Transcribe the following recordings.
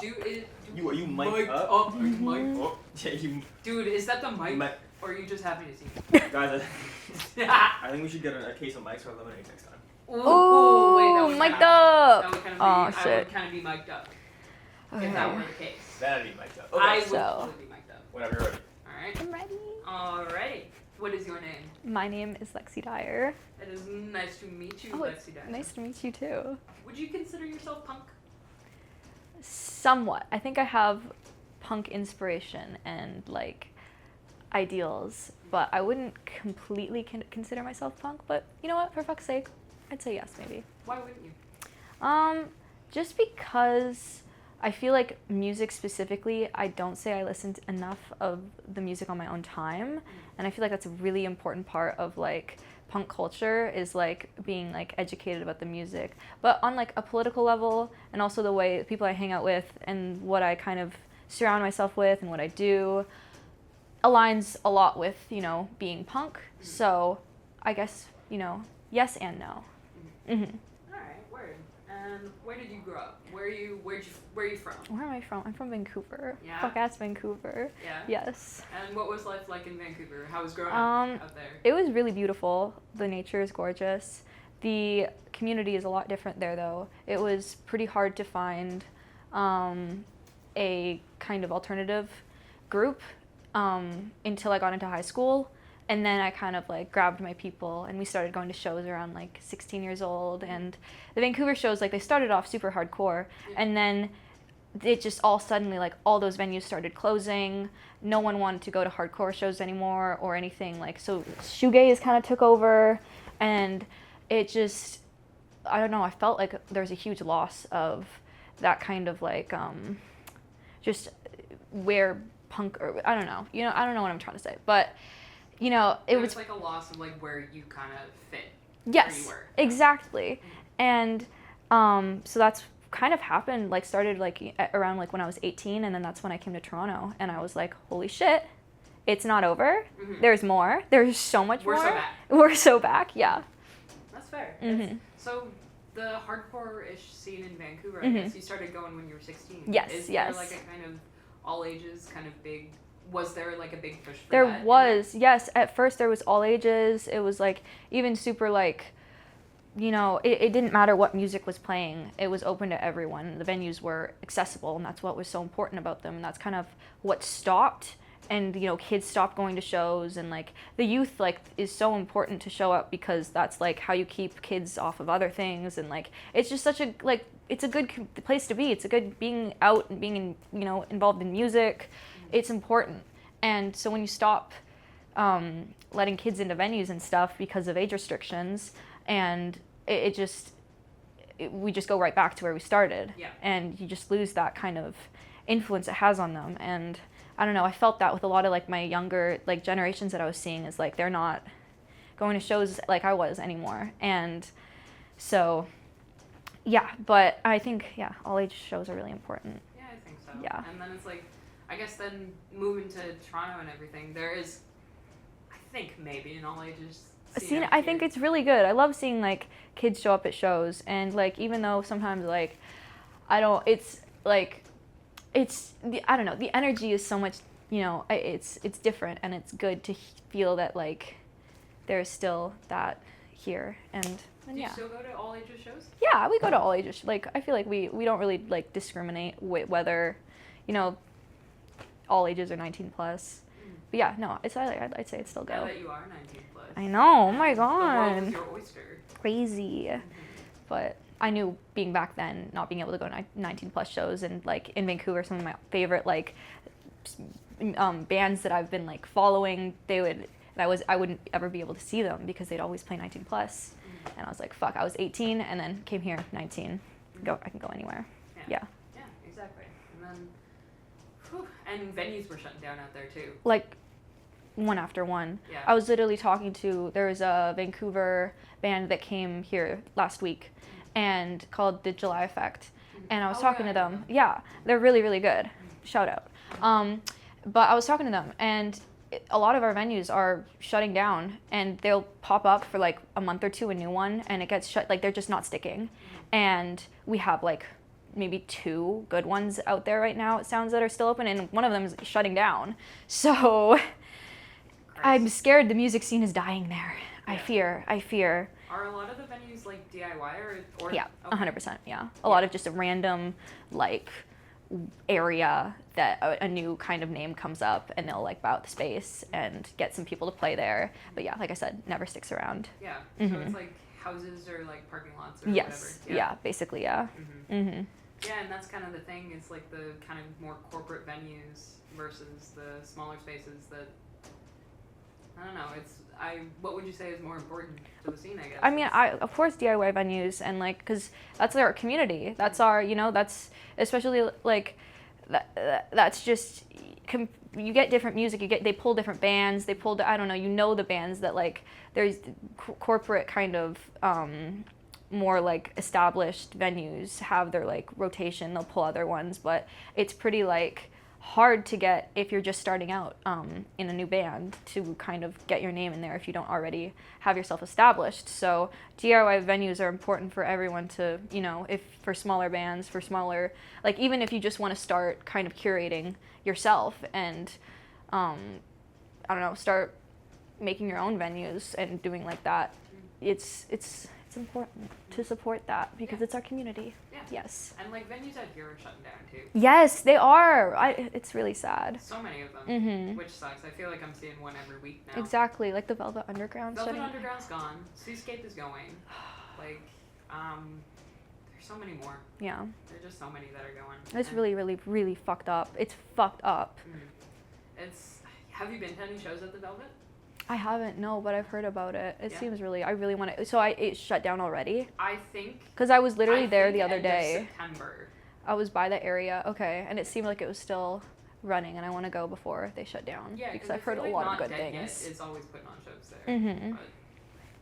Are you mic'd up? Are you mic'd? Oh, yeah, you... Dude, is that the mic? Or are you just happy to see me? Guys, I think we should get a case of mics or lemonade next time. Ooh, wait, that would mic'd up. That would kind of be, Oh, I shit. would kind of be mic'd up. Okay. If that were the case. That'd be mic'd up. Okay, I would so- totally be mic'd up. whenever you're ready. Alright. I'm ready. Alrighty. What is your name? My name is Lexi Dyer. It is nice to meet you, Oh, it's Lexi Dyer. nice to meet you too. Would you consider yourself punk? Somewhat. I think I have punk inspiration and like ideals, but I wouldn't completely consider myself punk. But you know what? For fuck's sake, I'd say yes, maybe. Why wouldn't you? Just because I feel like music specifically, I don't say I listen to enough of the music on my own time, and I feel like that's a really important part of like punk culture is like being like educated about the music, but on like a political level, and also the way people I hang out with and what I kind of surround myself with and what I do aligns a lot with, you know, being punk. So I guess, you know, yes and no. Mm-hmm. Alright, word. And where did you grow up? Where are you from? Where am I from? I'm from Vancouver. Yeah? Fuck ass Vancouver. Yeah? Yes. And what was life like in Vancouver? How was growing up out there? It was really beautiful. The nature is gorgeous. The community is a lot different there though. It was pretty hard to find a kind of alternative group until I got into high school. And then I kind of like grabbed my people and we started going to shows around like 16 years old. And the Vancouver shows, like they started off super hardcore and then it just all suddenly like all those venues started closing. No one wanted to go to hardcore shows anymore or anything like, so shoegaze kind of took over and it just, I don't know, I felt like there was a huge loss of that kind of like just where punk, or I don't know, you know, I don't know what I'm trying to say, but you know, it was like a loss of like where you kind of fit. Yes, where you were. Exactly. And so that's kind of happened, like started like around like when I was 18, and then that's when I came to Toronto and I was like, holy shit, it's not over. Mm-hmm. There's more. There's so much more. We're so back. We're so back, yeah. That's fair. Mm-hmm. So the hardcore-ish scene in Vancouver, Mm-hmm. I guess you started going when you were 16. Yes, Is yes. there like a kind of all ages kind of big, was there like a big push for There that? was, yes. At first there was all ages. It was like even super like, you know, it didn't matter what music was playing. It was open to everyone. The venues were accessible and that's what was so important about them. And that's kind of what stopped. And, you know, kids stopped going to shows and like the youth like is so important to show up because that's like how you keep kids off of other things. And like, it's just such a, like, it's a good place to be. It's a good being out and being, in, you know, involved in music. It's important. And so when you stop letting kids into venues and stuff because of age restrictions, and we just go right back to where we started. Yeah. And you just lose that kind of influence it has on them. And I don't know, I felt that with a lot of like my younger like generations that I was seeing is like they're not going to shows like I was anymore. And so, yeah, but I think, yeah, all age shows are really important. Yeah, I think so. Yeah. And then it's like, I guess then moving to Toronto and everything, there is, I think maybe an all ages scene. I think it's really good. I love seeing like kids show up at shows, and like even though sometimes like I don't, it's like I don't know, the energy is so much, you know, it's different, and it's good to feel that like there's still that here. And do you still go to all ages shows? Yeah, we go to all ages. Like I feel like we don't really like discriminate whether, you know, all ages are 19 plus. But yeah, no, I'd say it's still go. Now that you are 19 plus. I know. Oh my The world god. is your oyster. Crazy. Mm-hmm. But I knew being back then, not being able to go to 19 plus shows, and like in Vancouver, some of my favorite like bands that I've been like following, I wouldn't ever be able to see them because they'd always play 19 plus. Mm-hmm. And I was like, fuck, I was 18 and then came here 19. I can go anywhere. Yeah. Yeah, exactly. And then and venues were shutting down out there too. Like one after one. Yeah. I was literally there was a Vancouver band that came here last week and called The July Effect. And I was talking to them. Yeah, they're really, really good. Shout out. But I was talking to them, and a lot of our venues are shutting down, and they'll pop up for like a month or two, a new one, and it gets shut, like they're just not sticking. And we have like maybe 2 good ones out there right now, it sounds, that are still open, and one of them is shutting down. So I'm scared the music scene is dying there. Yeah. I fear. Are a lot of the venues like DIY or Yeah, okay. 100%, yeah. A lot of just a random, like, area that a new kind of name comes up, and they'll like buy out the space and get some people to play there. But yeah, like I said, never sticks around. Yeah. So it's like houses or like parking lots or Yes. whatever. Yeah, basically, yeah. Yeah, and that's kind of the thing, is like the kind of more corporate venues versus the smaller spaces that, I don't know, what would you say is more important to the scene, I guess? I mean, of course DIY venues, and like, because that's our community. That's our, that's especially like, that's just, you get different music, they pull different bands, I don't know, the bands that like, there's corporate kind of, more like established venues have their like rotation, they'll pull other ones, but it's pretty like hard to get, if you're just starting out in a new band, to kind of get your name in there if you don't already have yourself established. So DIY venues are important for everyone to, if for smaller bands, for smaller, like even if you just want to start kind of curating yourself and I don't know, start making your own venues and doing like that, it's important to support that because it's our community. Yeah. Yes. And like venues out here are shutting down too. Yes, they are. It's really sad. So many of them, which sucks. I feel like I'm seeing one every week now. Exactly, like the Velvet Underground. Velvet Underground's gone. Seascape is going. Like, there's so many more. Yeah. There's just so many that are going. It's really, really, really fucked up. It's fucked up. Have you been to any shows at the Velvet? I haven't, no, but I've heard about it. It seems really, I really want to. So it shut down already? I think. Because I was literally there the other day. End of September. I was by the area, okay, and it seemed like it was still running, and I want to go before they shut down. Yeah, because I've heard a lot of good things. It's always putting on shows there. But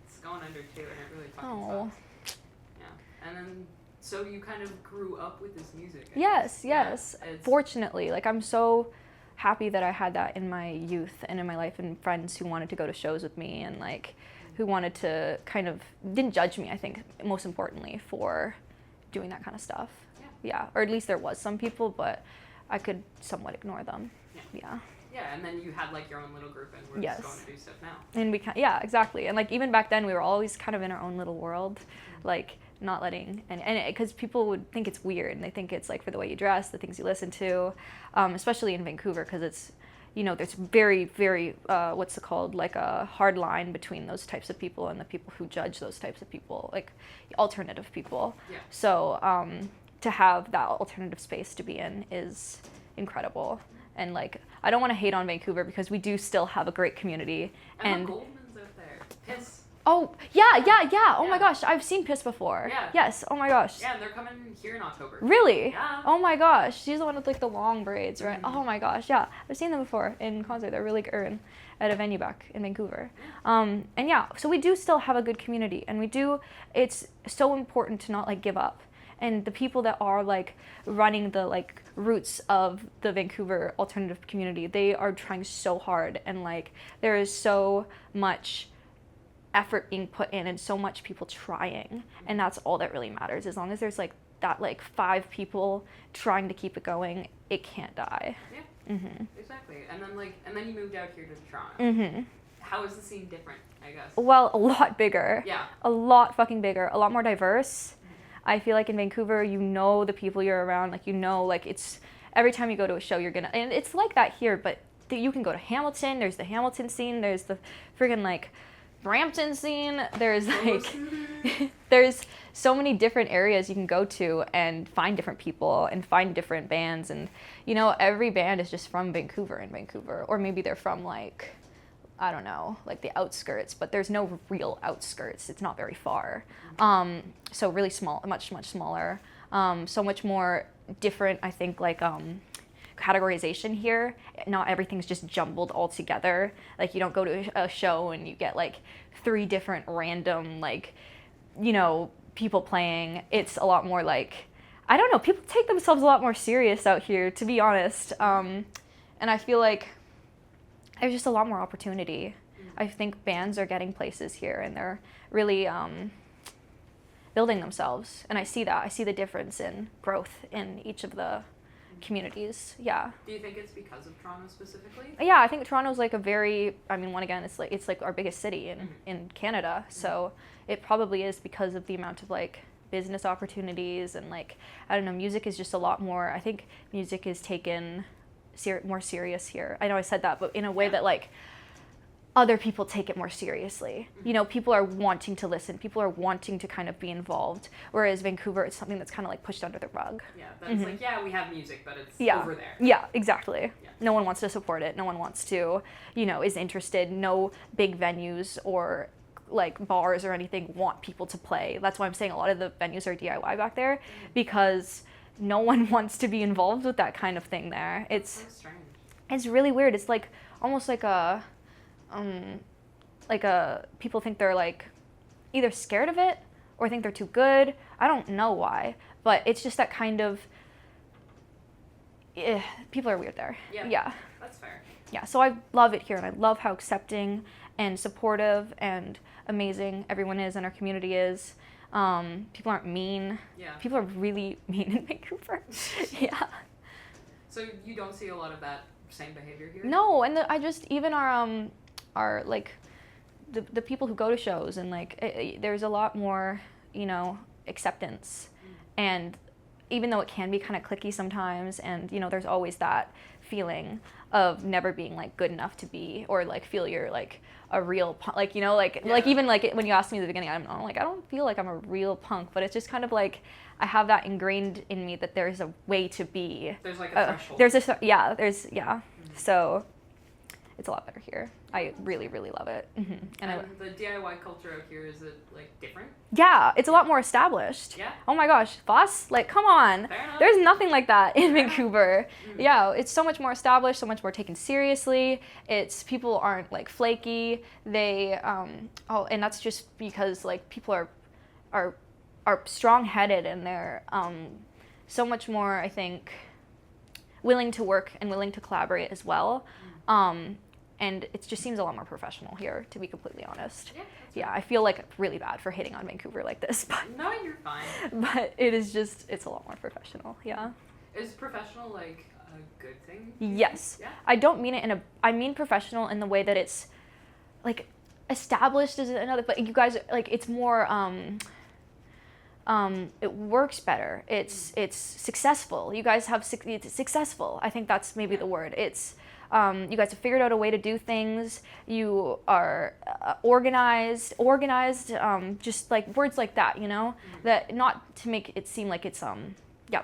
it's going under too, and it really fucking sucks. Yeah. And then, so you kind of grew up with this music. Yes. Yeah, Fortunately, like I'm so happy that I had that in my youth and in my life, and friends who wanted to go to shows with me, and like who wanted to kind of didn't judge me, I think, most importantly, for doing that kind of stuff. Yeah, or at least there was some people, but I could somewhat ignore them. Yeah. Yeah, and then you had like your own little group, and we're just going to do stuff now. And yeah, exactly. And like even back then, we were always kind of in our own little world, like not letting, and because people would think it's weird, and they think it's like for the way you dress, the things you listen to, especially in Vancouver, because it's, there's very, very, what's it called, like a hard line between those types of people and the people who judge those types of people, like alternative people. Yeah. So to have that alternative space to be in is incredible. And like, I don't want to hate on Vancouver because we do still have a great community. And the Goldman's out there. Piss. Oh, yeah. Oh my gosh, I've seen Piss before. Yeah. Yes, oh my gosh. Yeah, and they're coming here in October. Really? Yeah. Oh my gosh, she's the one with like the long braids, right? Oh my gosh, yeah. I've seen them before in concert. They're really good at a venue back in Vancouver. And yeah, so we do still have a good community, and it's so important to not like give up. And the people that are like running the like roots of the Vancouver alternative community, they are trying so hard, and like there is so much effort being put in and so much people trying, and that's all that really matters. As long as there's like that like 5 people trying to keep it going, it can't die. Yeah. Exactly. And then you moved out here to Toronto. How is the scene different, I guess? Well, a lot bigger. Yeah. A lot fucking bigger. A lot more diverse. I feel like in Vancouver, the people you're around, like like it's every time you go to a show, and it's like that here, but you can go to Hamilton, there's the Hamilton scene, there's the friggin' like Brampton scene, there's like, there's so many different areas you can go to and find different people and find different bands, and every band is just from Vancouver, or maybe they're from like, I don't know, like the outskirts, but there's no real outskirts. It's not very far. So really small, much smaller. So much more different, I think, like categorization here. Not everything's just jumbled all together. Like you don't go to a show and you get like 3 different random like, people playing. It's a lot more like, I don't know, people take themselves a lot more serious out here, to be honest. And I feel like there's just a lot more opportunity. I think bands are getting places here, and they're really, building themselves, and I see that. I see the difference in growth in each of the communities. Yeah. Do you think it's because of Toronto specifically? Yeah, I think Toronto's like a very, I mean, one again, it's like our biggest city in Canada, so it probably is because of the amount of like business opportunities and like, I don't know, music is just a lot more, I think music is taken more serious here. I know I said that, but in a way that like other people take it more seriously. You know, people are wanting to listen, people are wanting to kind of be involved, whereas Vancouver, it's something that's kind of like pushed under the rug. Yeah, that's like, yeah, we have music, but it's over there. Yeah, exactly. Yeah. No one wants to support it. No one wants to, you know, is interested. No big venues or like bars or anything want people to play. That's why I'm saying a lot of the venues are DIY back there, because no one wants to be involved with that kind of thing there. It's so strange. It's really weird. It's like almost like a people think they're like either scared of it or think they're too good. I don't know why, but it's just that kind of people are weird there. Yeah. That's fair. Yeah, so I love it here, and I love how accepting and supportive and amazing everyone is and our community is. People aren't mean. Yeah. People are really mean in Vancouver. Yeah. So you don't see a lot of that same behavior here? No, and I just, even our like the people who go to shows, and like there's a lot more, you know, acceptance. And even though it can be kind of cliquey sometimes, and you know, there's always that feeling of never being like good enough to be, or like feel you're like a real punk, like, you know, like like even like when you asked me at the beginning, I'm like, I don't feel like I'm a real punk, but it's just kind of like I have that ingrained in me that there's a way to be. There's like a threshold. There's so it's a lot better here. I really, really love it. And the DIY culture out here, is it like different? Yeah, it's a lot more established. Yeah. Oh my gosh, Voss, like, come on. Fair enough. There's nothing like that in Vancouver. Yeah, it's so much more established, so much more taken seriously. It's, people aren't like flaky. They, and that's just because like people are strong-headed, and they're so much more, I think, willing to work and willing to collaborate as well. And it just seems a lot more professional here, to be completely honest. Yeah, I feel like really bad for hating on Vancouver like this, but no, you're fine. But it is just, it's a lot more professional. Yeah. Is professional like a good thing? Yes. Yeah. I don't mean it I mean professional in the way that it's like established is another, but you guys, like, it's more it works better. It's successful. You guys have it's successful. I think that's maybe the word. It's you guys have figured out a way to do things. You are organized, just like words like that, you know, that, not to make it seem like it's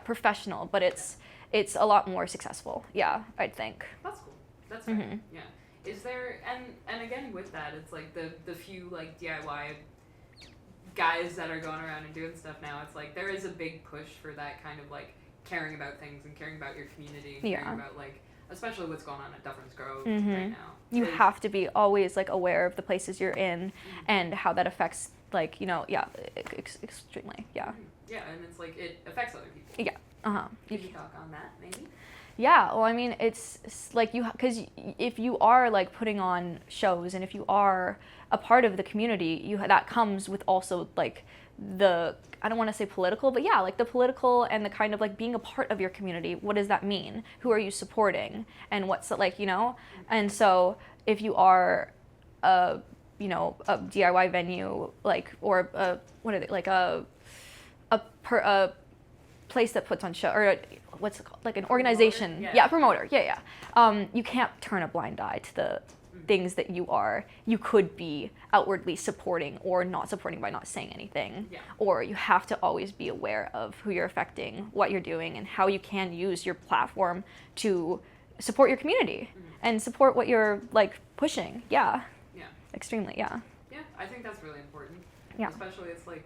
professional, but it's a lot more successful. Yeah, I think. That's cool. That's fair. Yeah. Is there, and again with that, it's like the few like DIY guys that are going around and doing stuff now, it's like there is a big push for that kind of like caring about things and caring about your community and caring about like, especially what's going on at Dufferin's Grove right now. You have to be always like aware of the places you're in and how that affects, like, you know, extremely, yeah. Yeah, and it's like it affects other people. Yeah, Can you talk on that, maybe? Yeah, well, I mean, it's like because if you are like putting on shows, and if you are a part of the community, that comes with also like I don't want to say political, but yeah, like the political and the kind of like being a part of your community. What does that mean? Who are you supporting? And what's like, you know? And so if you are a DIY venue, like, or a place that puts on show, or what's it called? Like an organization. Promoter? Yeah, promoter. Yeah. You can't turn a blind eye to the things that you could be outwardly supporting or not supporting by not saying anything. Yeah. Or you have to always be aware of who you're affecting, what you're doing, and how you can use your platform to support your community and support what you're like pushing. Yeah. Yeah. Extremely, yeah. Yeah, I think that's really important. Yeah. Especially it's like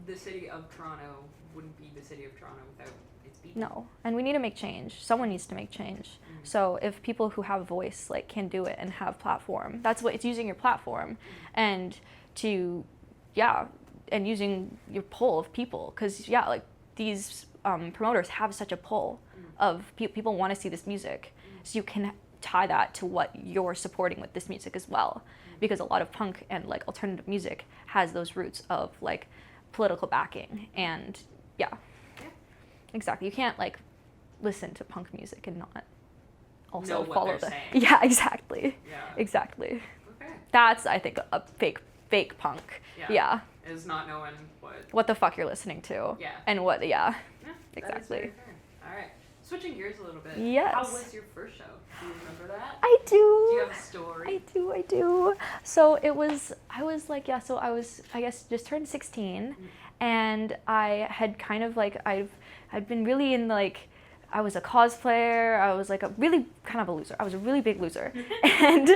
the city of Toronto wouldn't be the city of Toronto without its people. No, and we need to make change. Someone needs to make change. So if people who have a voice like can do it and have platform, that's what it's using your platform, and and using your pull of people, because like these promoters have such a pull of people want to see this music, so you can tie that to what you're supporting with this music as well, because a lot of punk and like alternative music has those roots of like political backing, and yeah, exactly. You can't like listen to punk music and not also Know what follow they're the saying. yeah, exactly, Yeah. exactly. Okay. That's, I think, a fake punk. Yeah. Is not knowing What the fuck you're listening to. Yeah. And what, yeah. Yeah. Exactly. That is very fair. All right. Switching gears a little bit. Yes. How was your first show? Do you remember that? I do. Do you have a story? I do. So I was I guess just turned 16, and I had kind of like, I'd been really in like, I was a cosplayer, I was like a really kind of a loser. I was a really big loser. And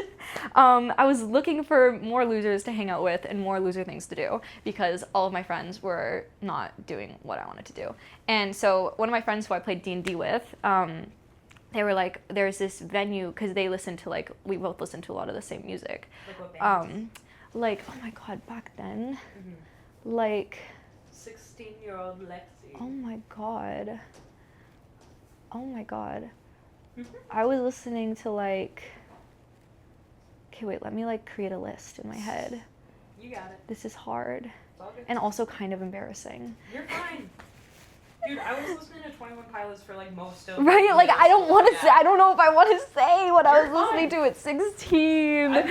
I was looking for more losers to hang out with and more loser things to do, because all of my friends were not doing what I wanted to do. And so one of my friends who I played D&D with, they were like, there's this venue, because they listened to like, we both listened to a lot of the same music. Like what bands? Like, oh my god, back then, like, 16-year-old Lexi. oh my god. I was listening to like, okay, wait, let me like create a list in my head. You got it. This is hard It's all good. and also kind of embarrassing. You're fine. Dude, I was listening to 21 Pilots for like most of Right? Like, I don't want to Yeah. say, I don't know if I want to say what I You're was listening fine. to at 16. I'm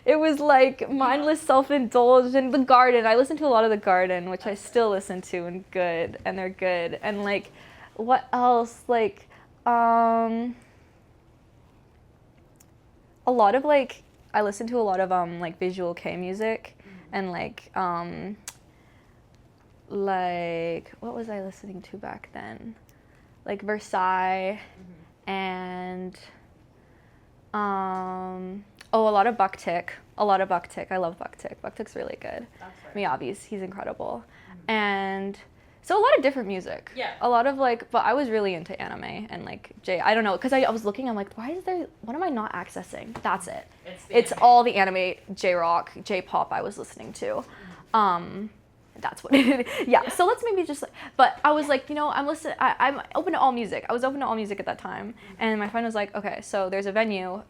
It was like mindless self-indulgence and The Garden. I listened to a lot of The Garden, which I still listen to, and they're good. And like, what else? Like, a lot of like, I listened to a lot of like Visual K music, and like what was I listening to back then? Like Versailles, and a lot of Bucktick. I love Bucktick. Bucktick's really good. That's right. Miyabi's, he's incredible. And so a lot of different music. Yeah. A lot of like, but I was really into anime and like I don't know, because I was looking, I'm like, what am I not accessing? That's it. It's anime. all the anime, J-rock, J-pop I was listening to. That's what it is. Yeah, so let's maybe just, but I was like, I'm open to all music. I was open to all music at that time. And my friend was like, okay, so there's a venue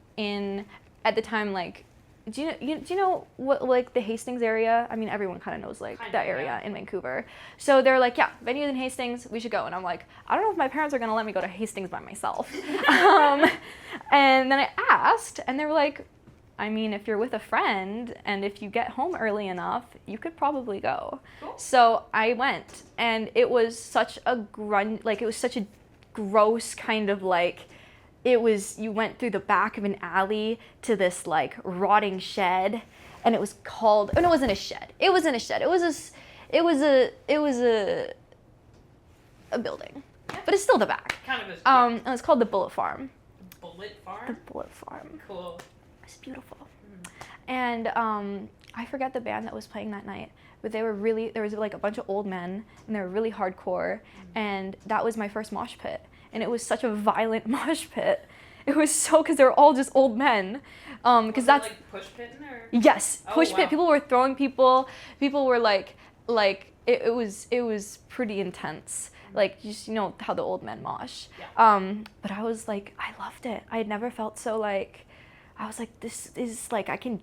at the time, like, do you know what, like, the Hastings area? I mean, everyone kind of knows, like, that area in Vancouver. So they're like, yeah, venues in Hastings, we should go. And I'm like, I don't know if my parents are going to let me go to Hastings by myself. And then I asked, and they were like, I mean, if you're with a friend and if you get home early enough, you could probably go. Cool. So I went, and it was such a gross kind of like, you went through the back of an alley to this like rotting shed, and it was called, oh no, it wasn't a shed. It was a building, but it's still the back. Kind of a And it's called the Bullet Farm. Bullet The Farm? Bullet Farm. Cool. It's beautiful. And I forget the band that was playing that night, but there was like a bunch of old men, and they were really hardcore, and that was my first mosh pit. And it was such a violent mosh pit. It was because they were all just old men. Because that's like push pitting or? Yes, Oh, push wow. pit. People were throwing people. People were like it was pretty intense. Like, just, how the old men mosh. Yeah. But I was like, I loved it. I had never felt so like, I was like, this is like, I can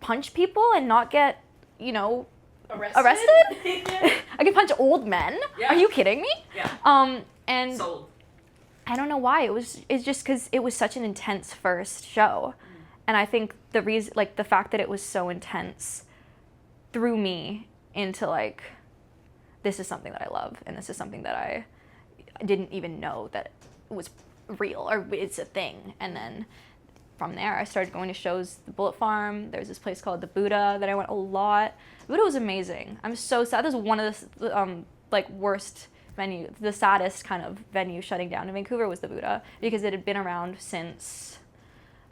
punch people and not get, arrested? Yeah. I can punch old men? Yeah. Are you kidding me? Yeah. And Sold. I don't know why. It's just because it was such an intense first show. And I think the reason, like, the fact that it was so intense threw me into like, this is something that I love, and this is something that I didn't even know that was real or it's a thing. And then from there, I started going to shows. The Bullet Farm. There's this place called the Buddha that I went a lot. The Buddha was amazing. I'm so sad. This was one of the worst venue. The saddest kind of venue shutting down in Vancouver was the Buddha, because it had been around since,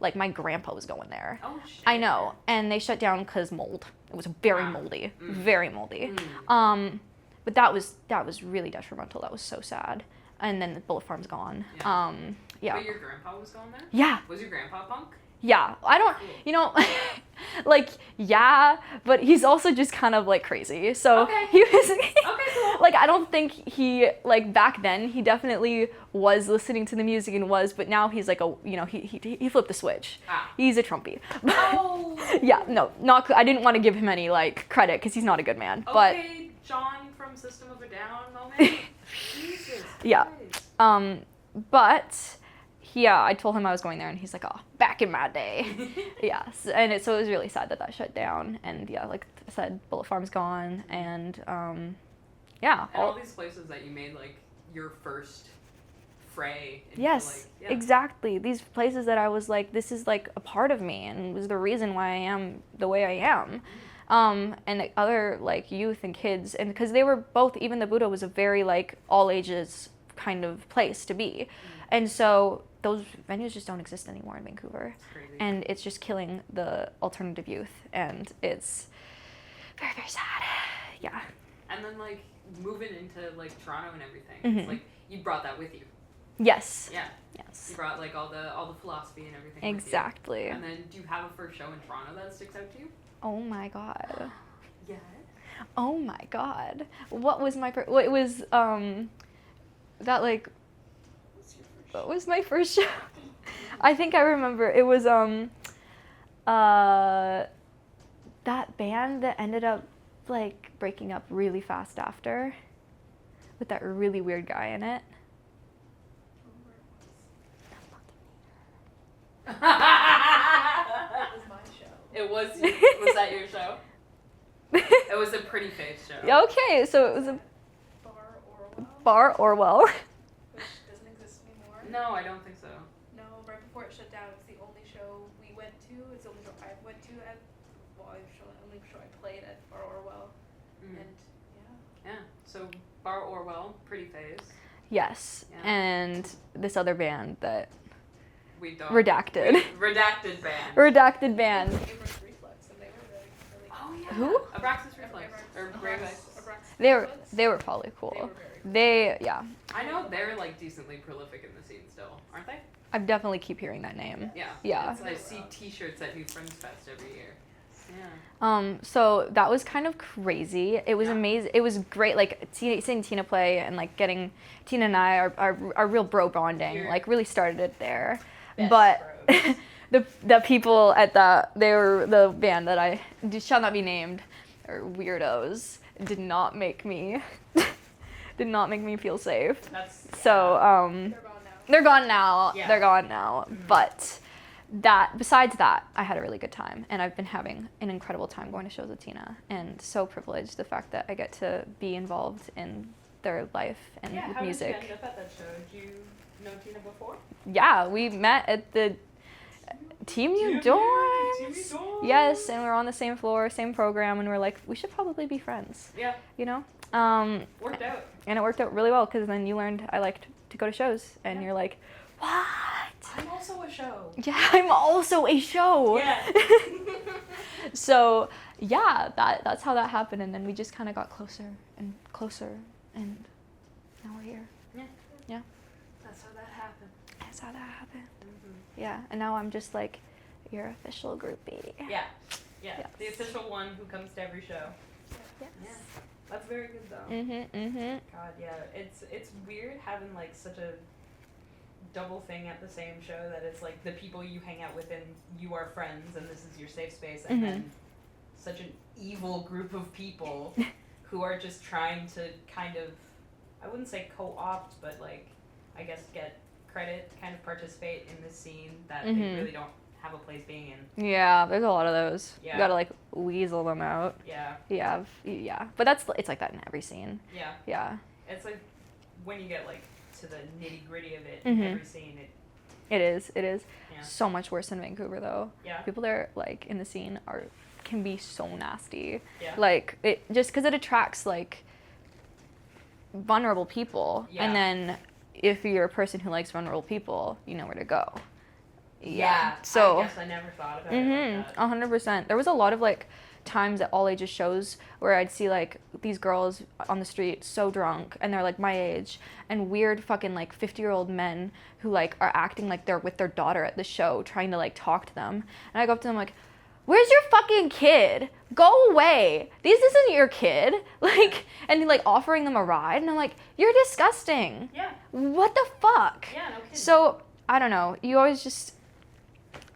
like, my grandpa was going there. Oh shit. I know, and they shut down because mold. It was very moldy, very moldy. But that was really detrimental. That was so sad. And then the Bullet Farm's gone. Yeah. Yeah. But your grandpa was going there? Yeah. Was your grandpa punk? Yeah. I don't, like, yeah, but he's also just kind of like crazy. So Okay. he was, Okay, cool. like, I don't think he, like, back then he definitely was listening to the music but now he's like he flipped the switch. Ah. He's a Trumpy. Oh. Yeah, no, not. I didn't want to give him any like credit because he's not a good man. Okay, John from System of a Down moment. Jesus Yeah. Christ. But yeah, I told him I was going there, and he's like, "Oh, back in my day." Yes, and so it was really sad that shut down. And yeah, like I said, Bullet Farm's gone, and yeah. And all these places that you made like your first fray. Into, Yes, like, yeah. exactly. These places that I was like, this is like a part of me, and was the reason why I am the way I am. And the other like youth and kids, and because they were both, even the Buddha was a very like all ages kind of place to be, and so those venues just don't exist anymore in Vancouver, Crazy. and it's just killing the alternative youth, and it's very, very sad. Yeah. And then like moving into like Toronto and everything, Mhm. it's like you brought that with you. Yes. Yeah. Yes. You brought like all the philosophy and everything. Exactly. With you. And then do you have a first show in Toronto that sticks out to you? Oh my god. Yeah. Oh my god. What was my first? Well, it was that like. What was my first show? I think I remember it was that band that ended up like breaking up really fast after, with that really weird guy in it. That was my show. It was. Was that your show? It was a Pretty Face show. Okay, so it was a Bar Orwell, Bar Orwell. which doesn't exist anymore. No, I don't think so. No, right before it shut down, it was the only show we went to. It's the only show I went to at, well, only show I played at Bar Orwell. Mm. And yeah. Yeah. So Bar Orwell, Pretty Face. Yes, Yeah. and this other band that We don't. redacted. Redacted band. Redacted band. Abrax Reflex, and they were really, really Oh yeah. Who? Abraxas Reflex. Or Gravis. They were probably They cool. were very cool. They yeah. I know they're like decently prolific in the scene still, aren't they? I definitely keep hearing that name. Yeah. Yeah. I see T-shirts at New Friends Fest every year. Yeah. So that was kind of crazy. It was Yeah. amazing. It was great, like seeing Tina play and like getting Tina and I our real bro bonding. You're like really started it there. best But bros. the people at they were the band that I shall not be named, or weirdos, did not make me feel safe. That's So They're gone now. they're gone now. Mhm. But besides that, I had a really good time, and I've been having an incredible time going to shows with Tina, and so privileged the fact that I get to be involved in their life and Yeah, with how music. did you end up at that show? Did you know Tina before? Yeah, we met at the Team U dorms. Yes, and we were on the same floor, same program, and we're like, we should probably be friends, Yeah, you know? worked out. And it worked out really well, because then you learned I liked to go to shows, and Yeah. you're like, what? I'm also a show. Yeah, I'm also a show. Yeah. So yeah, that's how that happened, and then we just kind of got closer and closer, and now we're here. That's how that happened. That's how that happened. Mm-hmm. Yeah, and now I'm just like your official groupie. Yeah. Yeah. Yes. The official one who comes to every show. Yes. Yeah. That's very good though. Mhm. God, yeah. It's weird having like such a double thing at the same show, that it's like the people you hang out with and you are friends and this is your safe space, and then such an evil group of people who are just trying to kind of, I wouldn't say co-opt, but like I guess get credit, kind of participate in this scene that they really don't have a place being in. Yeah, there's a lot of those. Yeah. You gotta like weasel them out. Yeah. Yeah. But it's like that in every scene. Yeah. Yeah. It's like when you get like to the nitty gritty of it, Mhm. every scene, It is. yeah. So much worse in Vancouver though. Yeah. People there like in the scene can be so nasty. Yeah. Like it just because it attracts like vulnerable people, Yeah. and then if you're a person who likes vulnerable people, you know where to go. So I guess I never thought about it like that. 100%. There was a lot of like times at all ages shows where I'd see like these girls on the street so drunk, and they're like my age, and weird fucking like 50-year-old men who like are acting like they're with their daughter at the show, trying to like talk to them, and I go up to them like, where's your fucking kid? Go away. This isn't your kid. Like, and like offering them a ride, and I'm like, you're disgusting. Yeah. What the fuck? Yeah, no kidding. So I don't know. You always just,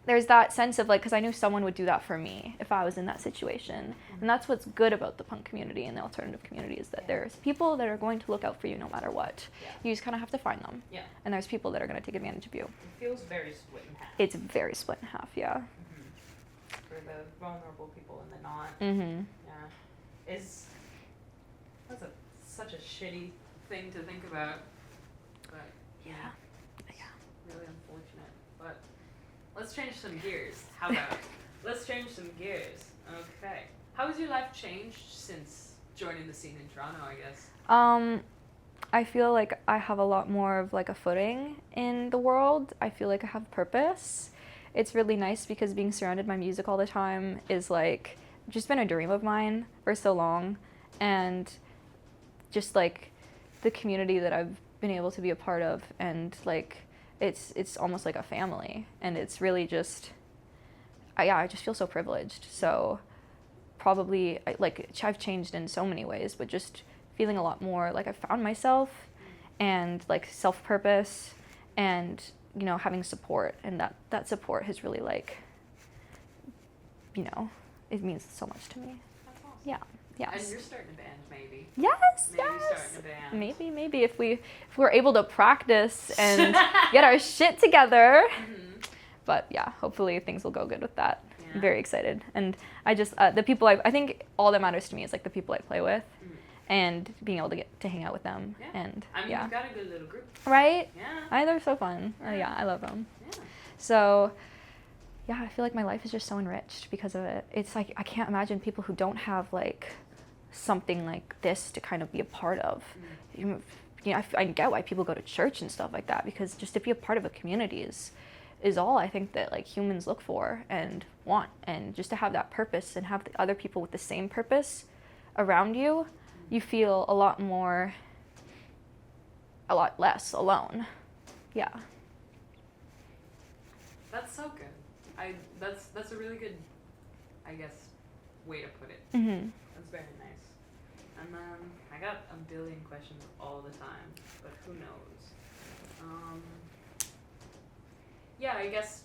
there's that sense of like, because I knew someone would do that for me if I was in that situation. And that's what's good about the punk community and the alternative community, is that there's people that are going to look out for you no matter what. Yeah. You just kind of have to find them. Yeah. And there's people that are going to take advantage of you. It feels very split in half. It's very split in half, yeah. Mm-hmm. For the vulnerable people and the not. Mm-hmm. Yeah. That's such a shitty thing to think about. But Yeah. really unfortunate. But let's change some gears. How about let's change some gears. Okay. How has your life changed since joining the scene in Toronto, I guess? I feel like I have a lot more of like a footing in the world. I feel like I have purpose. It's really nice because being surrounded by music all the time is like just been a dream of mine for so long, and just like the community that I've been able to be a part of, and like it's almost like a family, and it's really just I just feel so privileged. So probably I've changed in so many ways, but just feeling a lot more like I found myself, and like self-purpose, and you know, having support, and that support has really like, you know, it means so much to me. That's awesome. Yeah. Yes. And you're starting a band, maybe. Yes. Maybe yes. starting a band. Maybe if we're able to practice and get our shit together. Mm-hmm. But yeah, hopefully things will go good with that. Yeah. I'm very excited, and I just the people I think all that matters to me is like the people I play with, and being able to get to hang out with them. Yeah. And I mean, you've got a good little group. Right? Yeah. They're so fun. Yeah, I love them. Yeah. So, yeah, I feel like my life is just so enriched because of it. It's like I can't imagine people who don't have like something like this to kind of be a part of. You know, I get why people go to church and stuff like that, because just to be a part of a community is all I think that like humans look for and want, and just to have that purpose and have the other people with the same purpose around you, you feel a lot less alone. Yeah. That's so good. That's a really good, I guess, way to put it. Mm-hmm. That's very nice. And then I got a billion questions all the time, but who knows? Yeah, I guess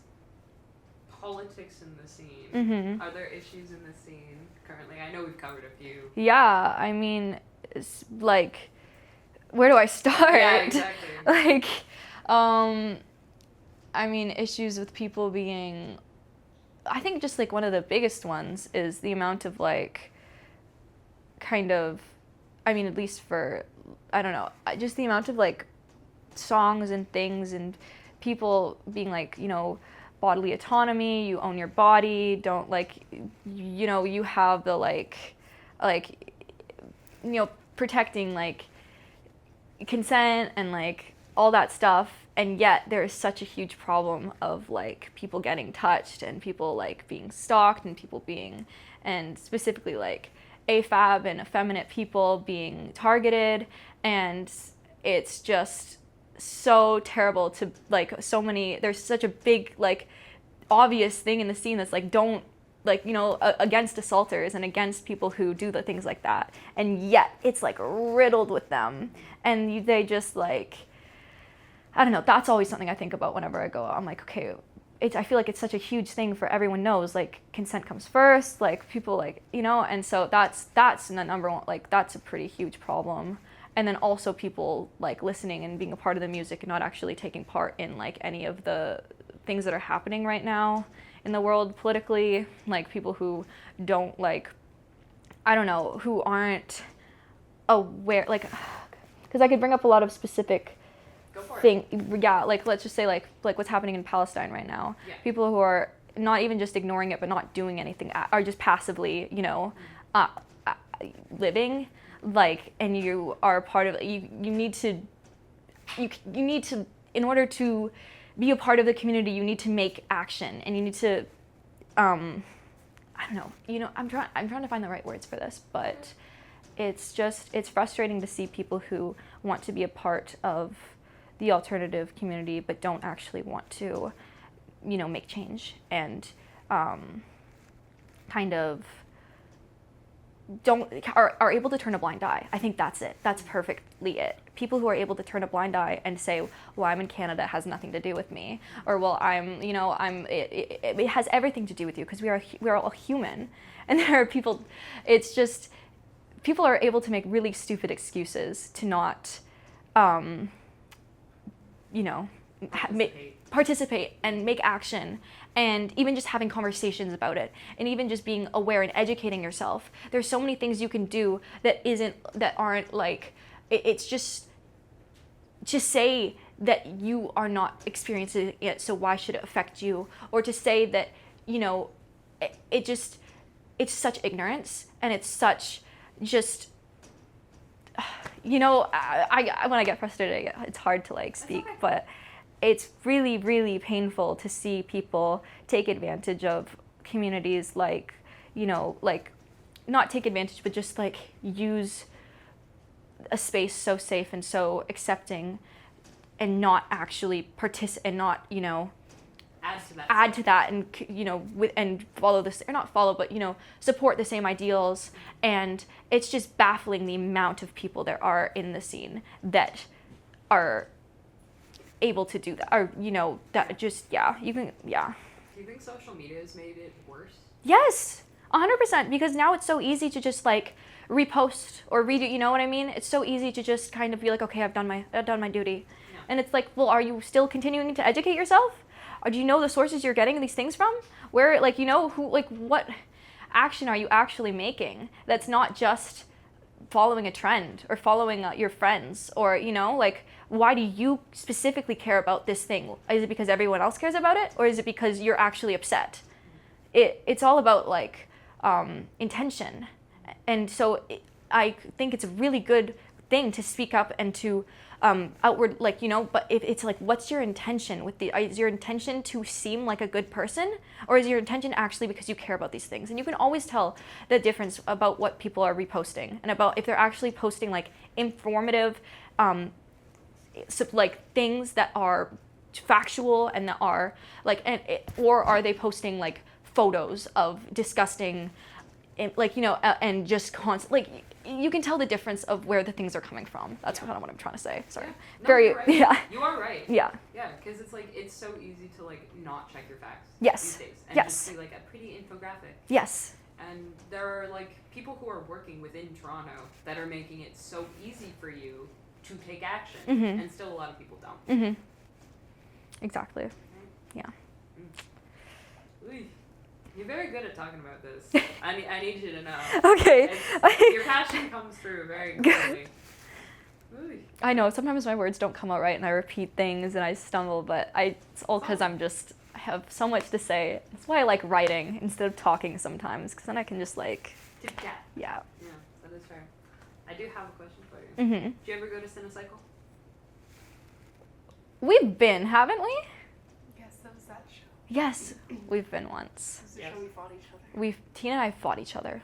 politics in the scene. Mm-hmm. Are there issues in the scene currently? I know we've covered a few. Yeah, I mean, it's like, where do I start? Yeah, exactly. Like, I mean, issues with people being, I think just like one of the biggest ones is the amount of like, kind of, I mean, at least for, I don't know, just the amount of like songs and things and people being like, you know, bodily autonomy, you own your body, don't like, you know, you have the like, you know, protecting like consent and like all that stuff, and yet there is such a huge problem of like people getting touched and people like being stalked and people being, and specifically like AFAB and effeminate people being targeted, and it's just so terrible to like so many, there's such a big like obvious thing in the scene that's like don't like, you know, against assaulters and against people who do the things like that, and yet it's like riddled with them, and they just like, I don't know, that's always something I think about whenever I go. I'm like, okay, I feel like it's such a huge thing for everyone knows, like consent comes first, like people like, you know, and so that's the number one, like that's a pretty huge problem. And then also people like listening and being a part of the music and not actually taking part in like any of the things that are happening right now in the world politically, like people who don't like, I don't know, who aren't aware, like, because I could bring up a lot of specific yeah, like let's just say like what's happening in Palestine right now. Yeah. People who are not even just ignoring it but not doing anything, are just passively, you know, living, like, and you are a part of it. You need to in order to be a part of the community, you need to make action, and you need to I don't know, you know, I'm trying to find the right words for this, but it's frustrating to see people who want to be a part of the alternative community but don't actually want to, you know, make change and kind of are able to turn a blind eye. I think that's it. That's perfectly it. People who are able to turn a blind eye and say, well, I'm in Canada, it has nothing to do with me, or well, it has everything to do with you, because we're all human. And there are people, it's just, people are able to make really stupid excuses to not, participate and make action, and even just having conversations about it, and even just being aware and educating yourself. There's so many things you can do that aren't like, it's just say that you are not experiencing it, so why should it affect you? Or to say that, it's such ignorance, and it's such just, when I get frustrated, it's hard to like speak, but it's really, really painful to see people take advantage of communities, like, not take advantage, but just like use a space so safe and so accepting, and not actually participate, and not, add to that, and and follow this, or not follow, but support the same ideals. And it's just baffling the amount of people there are in the scene that are able to do that, or that just, you can. Do you think social media has made it worse? Yes, 100%, because now it's so easy to just like repost or redo, you know what I mean? It's so easy to just kind of be like, okay, I've done my duty. Yeah. And it's like, well, are you still continuing to educate yourself? Or do you know the sources you're getting these things from? Where, like, who, like, what action are you actually making that's not just following a trend or following your friends, or, like, why do you specifically care about this thing? Is it because everyone else cares about it, or is it because you're actually upset? It's all about, like, intention. And so I think it's a really good thing to speak up and to outward, like, but if it's like, what's your intention with is your intention to seem like a good person, or is your intention actually because you care about these things? And you can always tell the difference about what people are reposting, and about if they're actually posting like informative, like things that are factual and that are like, or are they posting like photos of disgusting, like, and just constant, like, you can tell the difference of where the things are coming from. That's kind of what I'm trying to say. Sorry. Yeah. No, Very, you're right. yeah. You are right. Yeah. Yeah, because it's like, it's so easy to like not check your facts Yes. these days, and Yes. just see like a pretty infographic. Yes. And there are like people who are working within Toronto that are making it so easy for you to take action, Mhm. and still a lot of people don't. Mhm. Exactly. Yeah. Ooh. You're very good at talking about this. I need you to know. Okay. Your passion comes through very clearly. Ooh. I know sometimes my words don't come out right, and I repeat things and I stumble, but it's all because I have so much to say. That's why I like writing instead of talking sometimes, because then I can just like. Tip-cat. Yeah. Yeah, that is fair. I do have a question for you. Mhm. Do you ever go to Cinecycle? We've been, haven't we? Yes, that was that show. Yes, we've been once. That was the Yes. show we fought each other. Tina and I fought each other.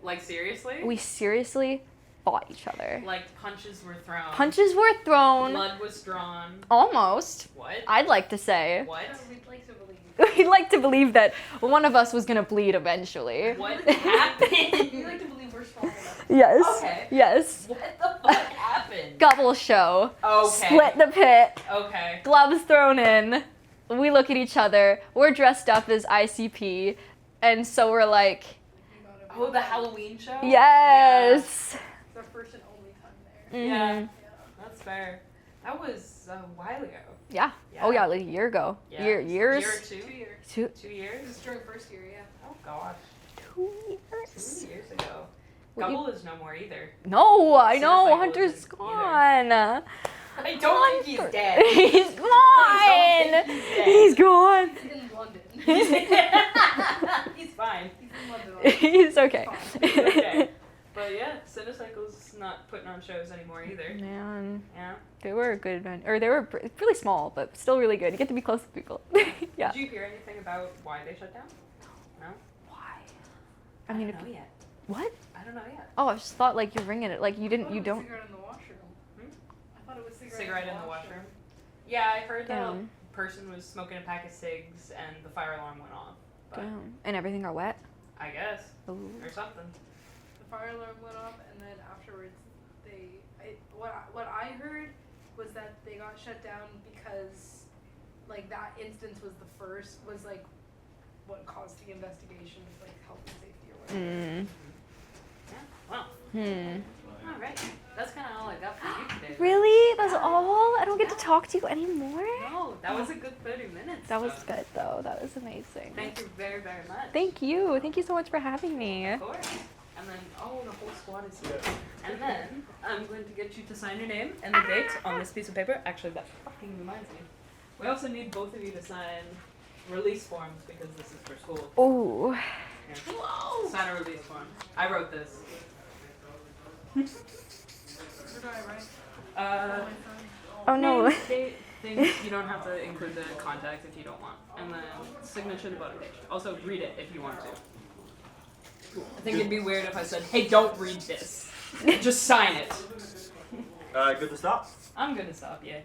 Like, seriously? We seriously fought each other. Like, punches were thrown. Punches were thrown. Blood was drawn. Almost. What? I'd like to say. What? We'd like to believe. We'd like to believe that one of us was gonna bleed eventually. What We happened? like to believe we're strong enough. Yes. Okay. Yes. What the fuck happened? Gobble show. Okay. Split the pit. Okay. Gloves thrown in. We look at each other. We're dressed up as ICP, and so we're like, Oh, the Halloween show? yes. It's our first and only time there. Mhm. Yeah. Yeah. That's fair. That was a while ago. Yeah. Oh yeah, like a year ago. Yeah. Years. Year or 2 years. 2 2 years? This is during first year, yeah. Oh gosh. 2 years. 2 years ago. What you- Gobble is no more either. No, I know. Cinecycle Hunter's isn't gone. I don't think he's dead. He's gone. I don't think he's dead. He's gone. He's in London. He's fine. He's in London. He's okay. He's okay. But yeah, Cinecycle's not putting on shows anymore either. Man, Yeah. they were a good event, or they were really small, but still really good. You get to be close to people. Yeah. Did you hear anything about why they shut down? No? Why? I mean, don't know yet. what? I don't know yet. Oh, I just thought like you're ringing it. Like you didn't. You don't. Cigarette in the washroom. Hmm? I thought it was Cigarette in the washroom. Yeah, I heard that a Damn. person was smoking a pack of cigs and the fire alarm went off. But Damn. And everything are wet. I guess. Ooh. Or something. The fire alarm went off, and then afterwards what I heard was that they got shut down because like that instance was like what caused the investigation of like health and safety or whatever. Yeah. Well. All right. That's kind of all I got for you today. Really? That's all? I don't get to talk to you anymore? No, that was a good 30 minutes. That was good, though. That was amazing. Thank you very, very much. Thank you. Thank you so much for having me. Of course. And then, the whole squad is here. And then, I'm going to get you to sign your name and the date on this piece of paper. Actually, that fucking reminds me. We also need both of you to sign release forms because this is for school. Oh. Here. Whoa! Sign a release form. I wrote this. What did I write? Oh no. Names, date, things. You don't have to include the contact if you don't want. And then signature the bottom page. Also, read it if you want to. I think it'd be weird if I said, hey, don't read this. Just sign it. Good to stop. I'm gonna stop, yeah.